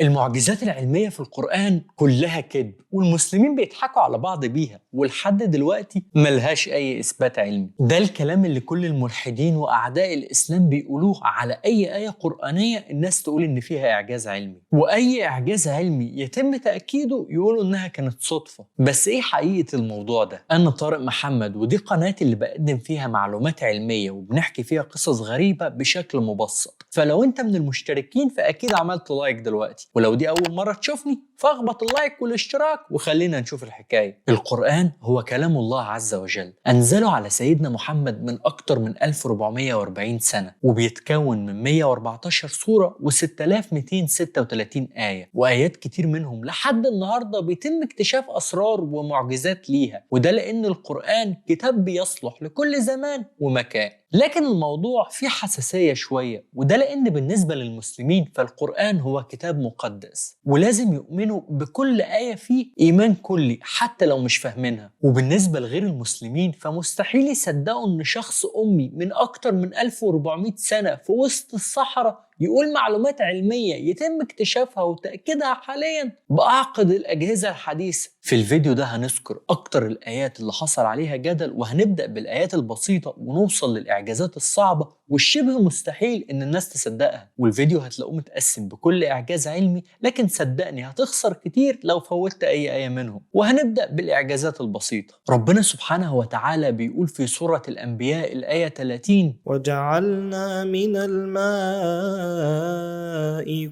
المعجزات العلمية في القرآن كلها كذب، والمسلمين بيضحكوا على بعض بيها، ولحد دلوقتي ملهاش أي إثبات علمي. ده الكلام اللي كل الملحدين وأعداء الإسلام بيقولوه على أي آية قرآنية الناس تقول إن فيها إعجاز علمي، وأي إعجاز علمي يتم تأكيده يقولوا إنها كانت صدفة. بس إيه حقيقة الموضوع ده؟ أنا طارق محمد، ودي قناتي اللي بقدم فيها معلومات علمية وبنحكي فيها قصص غريبة بشكل مبسط. فلو أنت من المشتركين فأكيد عملت لايك دلوقتي، ولو دي أول مرة تشوفني فاخبط اللايك والاشتراك وخلينا نشوف الحكاية. القرآن هو كلام الله عز وجل، أنزله على سيدنا محمد من أكتر من 1440 سنة، وبيتكون من 114 سورة و6236 آية، وآيات كتير منهم لحد النهاردة بيتم اكتشاف أسرار ومعجزات ليها، وده لأن القرآن كتاب بيصلح لكل زمان ومكان. لكن الموضوع فيه حساسية شوية، وده لأن بالنسبة للمسلمين فالقرآن هو كتاب مقدس، ولازم يؤمنوا بكل آية فيه إيمان كلي حتى لو مش فاهمينها. وبالنسبة لغير المسلمين فمستحيل يصدقوا إن شخص أمي من أكتر من 1400 سنة في وسط الصحراء يقول معلومات علمية يتم اكتشافها وتأكيدها حاليا بأعقد الأجهزة الحديثة. في الفيديو ده هنذكر أكتر الآيات اللي حصل عليها جدل، وهنبدأ بالآيات البسيطة ونوصل للإعجازات الصعبة والشبه مستحيل إن الناس تصدقها. والفيديو هتلاقوه متقسم بكل إعجاز علمي، لكن صدقني هتخسر كتير لو فوتت أي آية منهم. وهنبدأ بالإعجازات البسيطة. ربنا سبحانه وتعالى بيقول في سورة الأنبياء الآية 30: وجعلنا من الماء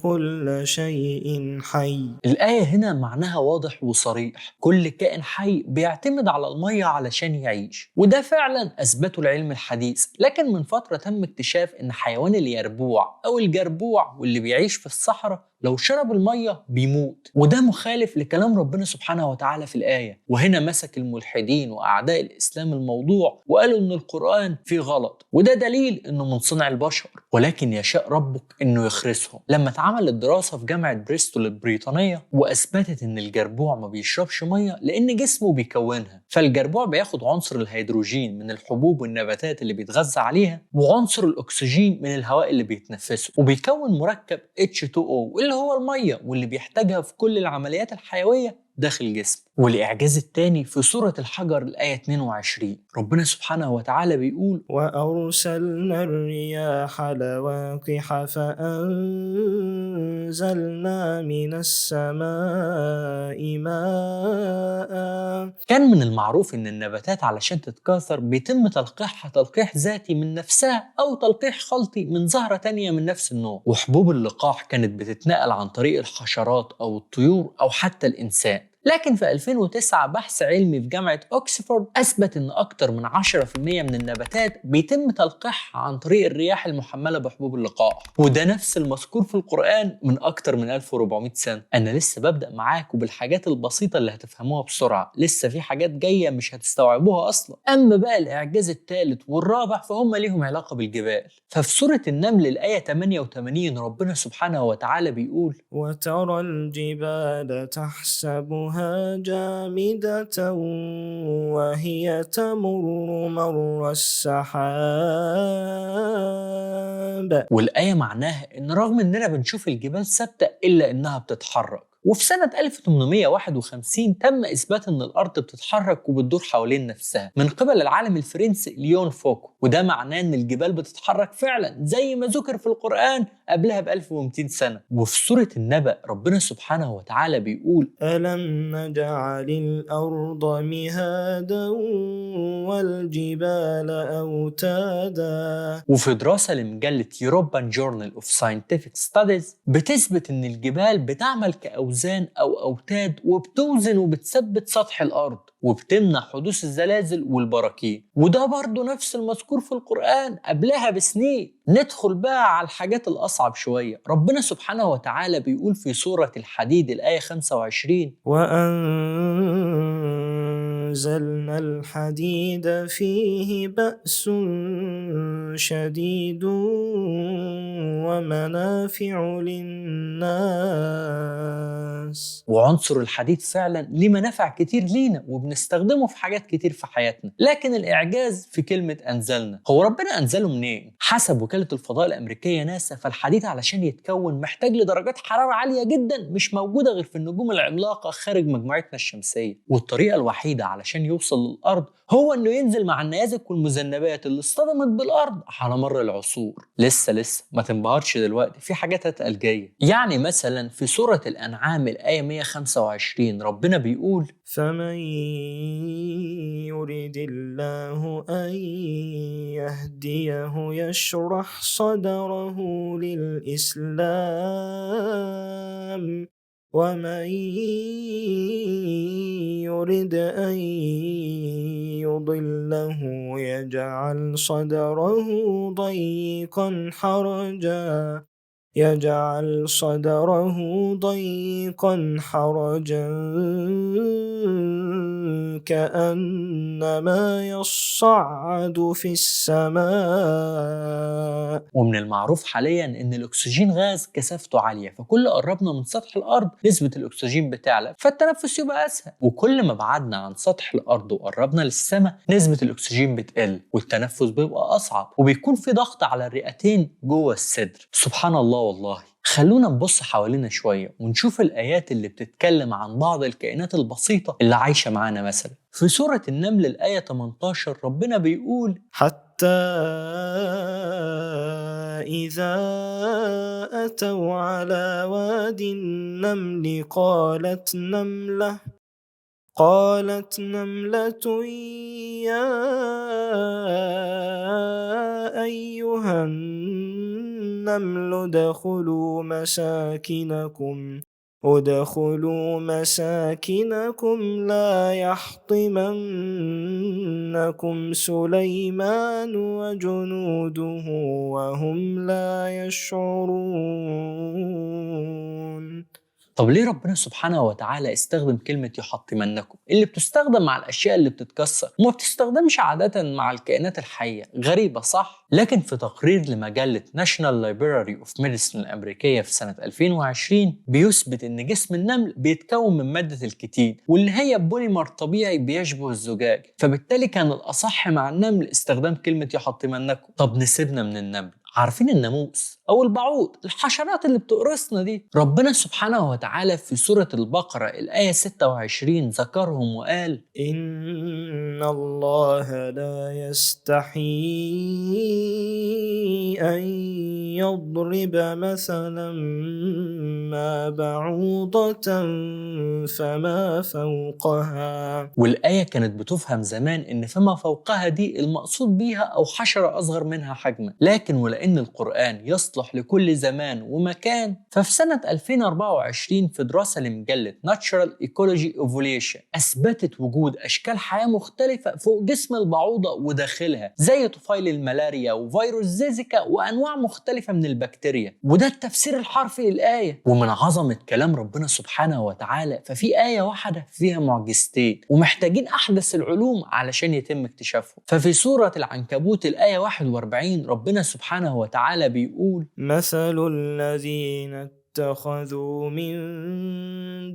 كل شيء حي. الآية هنا معناها واضح وصريح، كل كائن حي بيعتمد على المية علشان يعيش، وده فعلا أثبته العلم الحديث. لكن من فترة تم اكتشاف إن حيوان اليربوع أو الجربوع واللي بيعيش في الصحراء لو شرب المية بيموت، وده مخالف لكلام ربنا سبحانه وتعالى في الآية. وهنا مسك الملحدين وأعداء الإسلام الموضوع وقالوا إن القرآن فيه غلط، وده دليل إنه من صنع البشر، ولكن يشاء ربك إنه يخرسهم. لما اتعملت دراسة في جامعة بريستول البريطانية وأثبتت إن الجربوع ما بيشربش مية لأن جسمه بيكونها، فالجربوع بياخد عنصر الهيدروجين من الحبوب والنباتات اللي بيتغذى عليها، وعنصر الأكسجين من الهواء اللي بيتنفسه، وبيكون مركب H2O اللي هو المية واللي بيحتاجها في كل العمليات الحيوية داخل الجسم. والإعجاز الثاني في سورة الحجر الآية 22، ربنا سبحانه وتعالى بيقول: وأرسلنا الرياح لواقح فأنزلنا من السماء ماء. كان من المعروف إن النباتات علشان تتكاثر بيتم تلقيحها تلقيح ذاتي من نفسها أو تلقيح خلطي من زهرة تانية من نفس النوع، وحبوب اللقاح كانت بتتنقل عن طريق الحشرات أو الطيور أو حتى الإنسان. لكن في 2009 بحث علمي في جامعة أكسفورد أثبت إن أكتر من 10% من النباتات بيتم تلقيحها عن طريق الرياح المحملة بحبوب اللقاح، وده نفس المذكور في القرآن من أكتر من 1400 سنة. أنا لسه ببدأ معاكم بالحاجات البسيطة اللي هتفهموها بسرعة، لسه في حاجات جاية مش هتستوعبوها أصلا. أما بقى الإعجاز الثالث والرابع فهم ليهم علاقة بالجبال. ففي سورة النمل الآية 88 ربنا سبحانه وتعالى بيقول: وترى الجبال تحسبها جامدة وهي تمر مر السحاب. والآية معناها إن رغم إننا بنشوف الجبال ثابتة إلا إنها بتتحرك. وفي سنة 1851 تم إثبات إن الأرض بتتحرك وبتدور حوالين نفسها من قبل العالم الفرنسي ليون فوكو، وده معناه إن الجبال بتتحرك فعلا زي ما ذكر في القرآن قبلها ب 1200 سنة. وفي سورة النبأ ربنا سبحانه وتعالى بيقول: ألم نجعل الأرض مهادا والجبال أوتادا. وفي دراسة لمجلة European Journal of Scientific Studies بتثبت إن الجبال بتعمل كأوزان أو أوتاد وبتوزن وبتثبت سطح الأرض وبتمنع حدوث الزلازل والبراكين، وده برضو نفس المذكور في القرآن قبلها بسنين. ندخل بقى على الحاجات الأصعب شوية. ربنا سبحانه وتعالى بيقول في سورة الحديد الآية 25: وأنزلنا الحديد فيه بأس شديد ومنافع للناس وعنصر الحديد فعلا ليه منافع كتير لينا وبنستخدمه في حاجات كتير في حياتنا، لكن الإعجاز في كلمة أنزلنا. هو ربنا أنزله منين؟ حسب وكالة الفضاء الأمريكية ناسا، فالحديد علشان يتكون محتاج لدرجات حرارة عالية جدا مش موجودة غير في النجوم العملاقة خارج مجموعتنا الشمسية، والطريقة الوحيدة علشان يوصل للأرض هو إنه ينزل مع النيازك والمذنبات اللي اصطدمت بالأرض على مر العصور. لسه ما تنبهرش دلوقتي، في حاجات هتقل جاية. يعني مثلا في سورة الأنعام الآية 125 ربنا بيقول: فمن يرد الله أن يهديه يشرح صدره للإسلام ومن يرد أن يضله يجعل صدره ضيقا حرجا كأنما يصعد في السماء. ومن المعروف حاليا ان الاكسجين غاز كثافته عاليه، فكل قربنا من سطح الارض نسبه الاكسجين بتعلى فالتنفس يبقى اسهل، وكل ما بعدنا عن سطح الارض وقربنا للسماء نسبه الاكسجين بتقل والتنفس بيبقى اصعب، وبيكون في ضغط على الرئتين جوه الصدر. سبحان الله والله. خلونا نبص حوالينا شوية ونشوف الآيات اللي بتتكلم عن بعض الكائنات البسيطة اللي عايشة معانا. مثلا في سورة النمل الآية 18 ربنا بيقول: حتى إذا أتوا على واد النمل قالت نملة يا أيها النمل ادخلوا مساكنكم لا يحطمنكم سليمان وجنوده وهم لا يشعرون. طب ليه ربنا سبحانه وتعالى استخدم كلمة يحطمنكم اللي بتستخدم مع الأشياء اللي بتتكسر وما بتستخدمش عادة مع الكائنات الحية؟ غريبة صح؟ لكن في تقرير لمجلة National Library of Medicine الأمريكية في سنة 2020 بيثبت إن جسم النمل بيتكون من مادة الكتين، واللي هي بوليمر طبيعي بيشبه الزجاج، فبالتالي كان الأصح مع النمل استخدام كلمة يحطمنكم. طب نسيبنا من النمل، عارفين الناموس أو البعوض، الحشرات اللي بتقرصنا دي؟ ربنا سبحانه وتعالى في سورة البقرة الآية 26 ذكرهم وقال: إن الله لا يستحي أن يضرب مثلا ما بعوضة فما فوقها. والآية كانت بتفهم زمان إن فما فوقها دي المقصود بيها أو حشرة أصغر منها حجما، لكن ولأن القرآن يصلح لكل زمان ومكان، ففي سنة 2024 في دراسة لمجلة Natural Ecology Evolution أثبتت وجود أشكال حياة مختلفة فوق جسم البعوضة وداخلها، زي طفيل الملاريا وفيروس زيزيكا وأنواع مختلفة من البكتيريا. وده التفسير الحرفي للآية. ومن عظمة كلام ربنا سبحانه وتعالى ففي آية واحدة فيها معجزتين ومحتاجين أحدث العلوم علشان يتم اكتشافهم. ففي سورة العنكبوت الآية 41 ربنا سبحانه وتعالى بيقول: مثل الذين اتخذوا من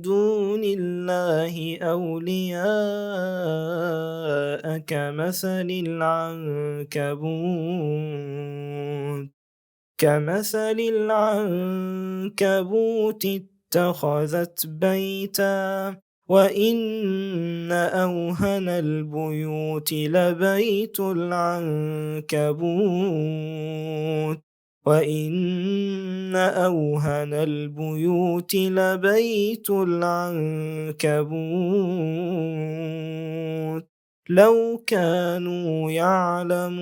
دون الله أولياء كمثل العنكبوت اتخذت بيتا وإن أوهن البيوت لبيت العنكبوت لو كانوا يعلمون.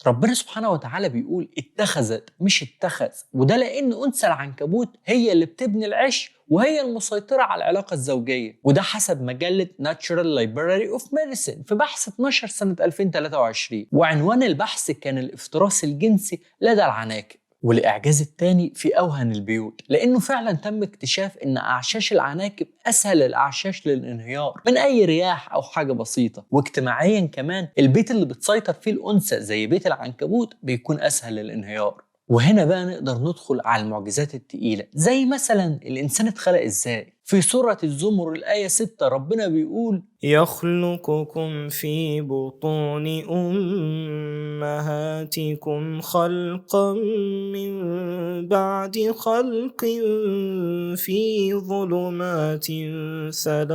ربنا سبحانه وتعالى بيقول اتخذت مش اتخذ، وده لأن أنثى العنكبوت هي اللي بتبني العش وهي المسيطرة على العلاقة الزوجية، وده حسب مجلة Natural Library of Medicine في بحث 12 سنة 2023، وعنوان البحث كان الافتراس الجنسي لدى العناكب. والإعجاز الثاني في أوهن البيوت، لأنه فعلا تم اكتشاف إن أعشاش العناكب أسهل الأعشاش للانهيار من أي رياح أو حاجة بسيطة، واجتماعيا كمان البيت اللي بتسيطر فيه الأنثى زي بيت العنكبوت بيكون أسهل للانهيار. وهنا بقى نقدر ندخل على المعجزات التقيلة، زي مثلا الإنسان اتخلق إزاي. في سورة الزمر الآية 6 ربنا بيقول: يخلقكم في بطون أمهاتكم خلقا من بعد خلق في ظلمات 3.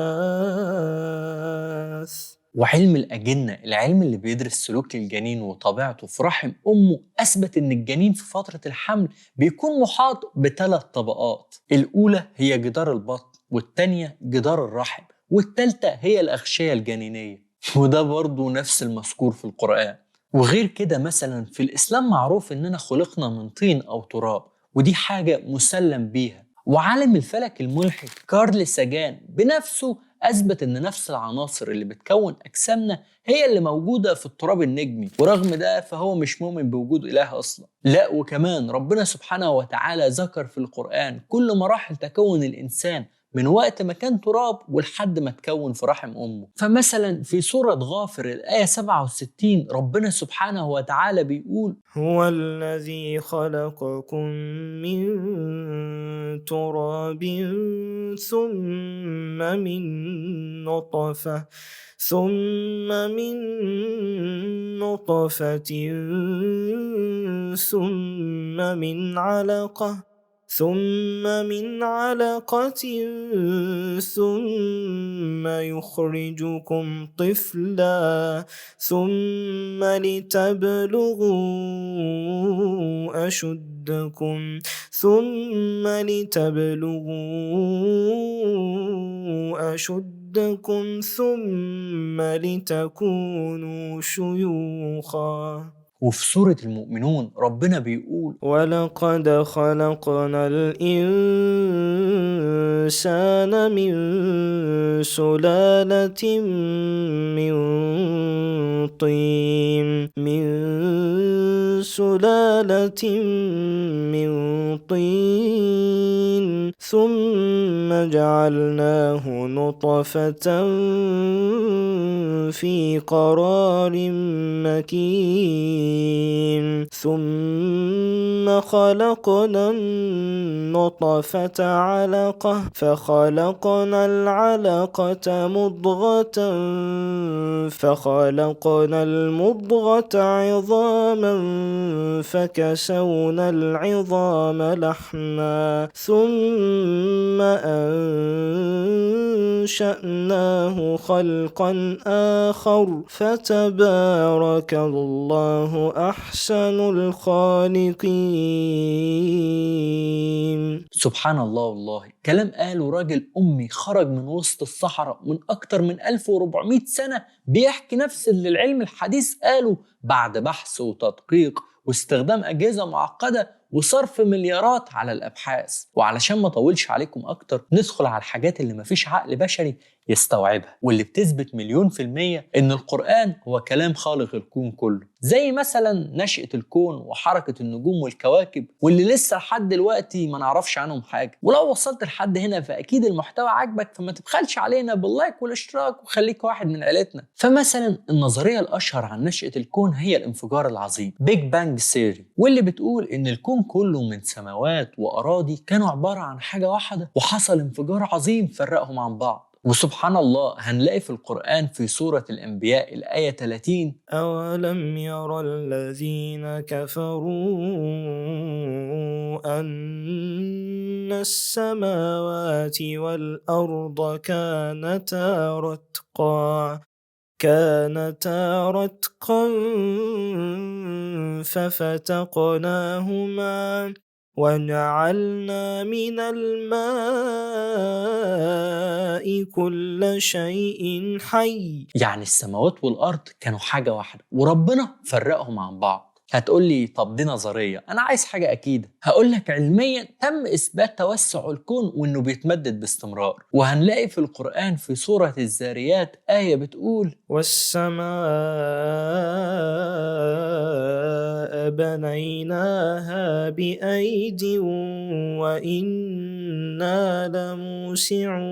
وعلم الأجنة، العلم اللي بيدرس سلوك الجنين وطبيعته في رحم أمه، أثبت إن الجنين في فترة الحمل بيكون محاط ب3 طبقات. الأولى هي جدار البطن، والتانية جدار الرحم، والتالتة هي الأغشية الجنينية. وده برضو نفس المذكور في القرآن. وغير كده مثلا في الإسلام معروف إننا خلقنا من طين أو تراب، ودي حاجة مسلم بيها. وعالم الفلك الملحد كارل ساجان بنفسه أثبت إن نفس العناصر اللي بتكون أجسامنا هي اللي موجودة في التراب النجمي، ورغم ده فهو مش مؤمن بوجود إله أصلا. لا، وكمان ربنا سبحانه وتعالى ذكر في القرآن كل مراحل تكون الإنسان من وقت ما كان تراب ولحد ما تكون في رحم أمه. فمثلا في سورة غافر الآية 67 ربنا سبحانه وتعالى بيقول: هو الذي خلقكم من تراب ثم من نطفة ثم من علقة ثم يخرجكم طفلا ثم لتبلغوا أشدكم ثم لتكونوا شيوخا. وفي سورة المؤمنون ربنا بيقول: ولقد خلقنا الإنسان من سلالة من طين ثم جعلناه نطفة في قرار مكين ثم خلقنا النطفة علقة فخلقنا العلقة مضغة فخلقنا المضغة عظاما فكسونا العظام لحما ثم أنشأناه خلقا آخر فتبارك الله أحسن الخالقين. سبحان الله، والله كلام قاله راجل أمي خرج من وسط الصحراء من أكتر من 1400 سنة، بيحكي نفس اللي العلم الحديث قاله بعد بحث وتدقيق واستخدام أجهزة معقدة وصرف مليارات على الأبحاث. وعلشان ما طولش عليكم أكتر، ندخل على الحاجات اللي مفيش عقل بشري يستوعبها، واللي بتثبت 100% إن القرآن هو كلام خالق الكون كله، زي مثلا نشأة الكون وحركة النجوم والكواكب، واللي لسه لحد دلوقتي ما نعرفش عنهم حاجة. ولو وصلت لحد هنا فأكيد المحتوى عجبك، فما تبخلش علينا باللايك والاشتراك وخليك واحد من عيلتنا. فمثلا النظرية الأشهر عن نشأة الكون هي الانفجار العظيم بيج بانج ثيوري، واللي بتقول إن الكون كله من سماوات وأراضي كانوا عبارة عن حاجة واحدة، وحصل انفجار عظيم فرقهم عن بعض. وسبحان الله هنلاقي في القرآن في سورة الأنبياء الآية 30: أولم ير الذين كفروا أن السماوات والأرض كانتا رتقا ففتقناهما وجعلنا من الماء كل شيء حي. يعني السماوات والأرض كانوا حاجة واحدة وربنا فرقهم عن بعض. هتقولي طب دي نظرية، أنا عايز حاجة أكيدة. هقولك علميا تم إثبات توسع الكون وإنه بيتمدد باستمرار. وهنلاقي في القرآن في سورة الذاريات آية بتقول: والسماء بنيناها بأيد وإنا لموسعون.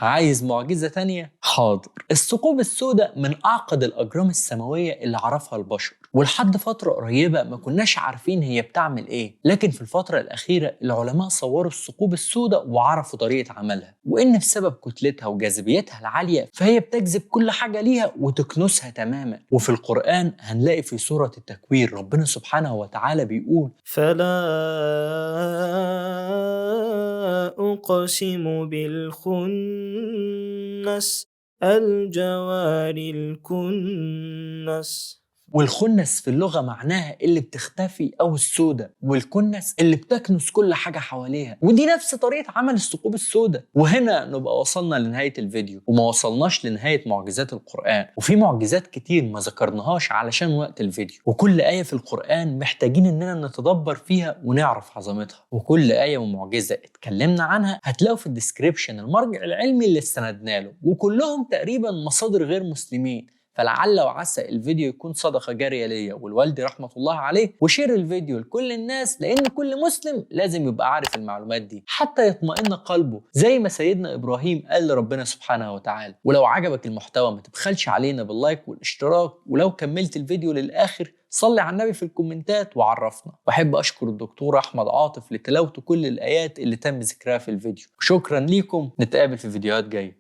عايز معجزة تانية؟ حاضر. الثقوب السوداء من أعقد الأجرام السماوية اللي عرفها البشر، ولحد فترة قريبة ما كناش عارفين هي بتعمل إيه، لكن في الفترة الأخيرة العلماء صوروا الثقوب السوداء وعرفوا طريقة عملها، وإن بسبب كتلتها وجاذبيتها العالية فهي بتجذب كل حاجة ليها وتكنسها تماما. وفي القرآن هنلاقي في سورة التكوير ربنا سبحانه وتعالى بيقول: فلا أقسم بالخنس الجوار الكنس. والخنس في اللغة معناها اللي بتختفي أو السودة، والكنس اللي بتكنس كل حاجة حواليها، ودي نفس طريقة عمل الثقوب السوداء. وهنا نبقى وصلنا لنهاية الفيديو وما وصلناش لنهاية معجزات القرآن، وفي معجزات كتير ما ذكرناهاش علشان وقت الفيديو، وكل آية في القرآن محتاجين إننا نتدبر فيها ونعرف عظمتها، وكل آية ومعجزة اتكلمنا عنها هتلاقوا في الديسكريبشن المرجع العلمي اللي استندنا له، وكلهم تقريبا مصادر غير مسلمين. فلعل وعسى الفيديو يكون صدقة جارية ليا ولوالدي رحمة الله عليه، وشير الفيديو لكل الناس لأن كل مسلم لازم يبقى عارف المعلومات دي حتى يطمئن قلبه زي ما سيدنا إبراهيم قال لربنا سبحانه وتعالى. ولو عجبك المحتوى ما تبخلش علينا باللايك والاشتراك، ولو كملت الفيديو للآخر صلي على النبي في الكومنتات وعرفنا. وأحب أشكر الدكتور أحمد عاطف لتلاوته كل الآيات اللي تم ذكرها في الفيديو، وشكرا ليكم، نتقابل في فيديوهات جاية.